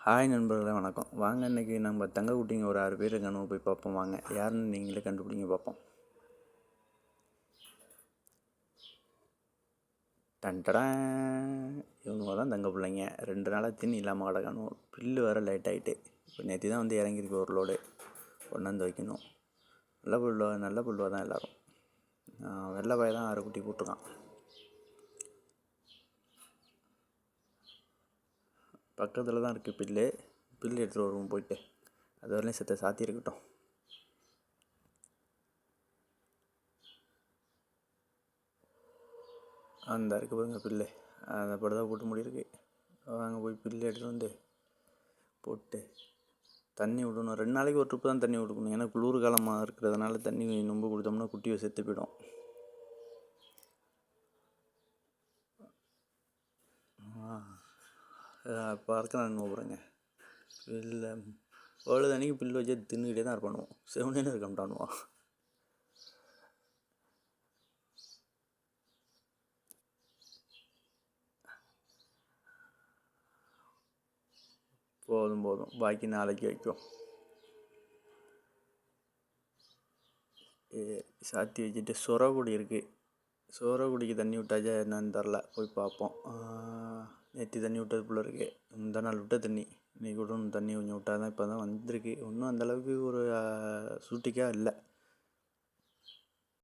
Hi நண்பர்களே, வணக்கம். வாங்க இன்றைக்கி நம்ம தங்க குட்டிங்க ஒரு 6 பேர் இருக்கானு போய் பார்ப்போம். வாங்க, யாருன்னு நீங்களே கண்டுபிடிங்க பார்ப்போம். டன்டடான், இவங்க தான் தங்க பிள்ளைங்க. 2 நாளாக தண்ணி இல்லாமல் கிடக்கணும். பில்லு வேறு லேட் ஆகிட்டு. இப்போ நேற்று தான் வந்து இறங்கிருக்கு ஒரு லோடு. கொண்டாந்து வைக்கணும். நல்ல புல்லுவாக தான் எல்லோரும். வெள்ளை பாய் தான் 6 குட்டி போட்டிருக்கான். பக்கத்தில் தான் இருக்குது பில்லு எடுத்துகிட்டு வருவோம் போயிட்டு. அது வரலையும் செத்த சாத்தி இருக்கட்டும். அந்த இருக்கு பாருங்க பில்லு, அதை படுதான் போட்டு முடியிருக்கு. வாங்க போய் பில்லு எடுத்துகிட்டு வந்து போட்டு தண்ணி விடணும். 2 நாளைக்கு ஒரு ட்ரிப்பு தான் தண்ணி விடணும். ஏன்னா குளிர் காலமாக இருக்கிறதுனால தண்ணி ரொம்ப கொடுத்தோம்னா குட்டியை செத்து போயிடும். பார்க்கலாம் போகிறேங்க. பில்லு எவ்வளோ தண்ணிக்கு பில்லு வச்சு தின்னுக்கிட்டே தான் இருப்பானுவோம். செவனேன்னு இருக்கமாட்டானுவான். போதும் பாக்கி நாளைக்கு வைக்கும். சாத்தி வச்சுட்டு சொரக்குடி இருக்குது. சொரக்குடிக்கு தண்ணி விட்டாச்சா என்னன்னு தெரில, போய் பார்ப்போம். நேற்று தண்ணி விட்டது போல இருக்குது. இந்த நாள் விட்ட தண்ணி இன்றைக்கி விடணும். தண்ணி கொஞ்சம் விட்டால் தான் இப்போ தான் வந்திருக்கு. இன்னும் அந்தளவுக்கு ஒரு சூட்டிக்காக இல்லை.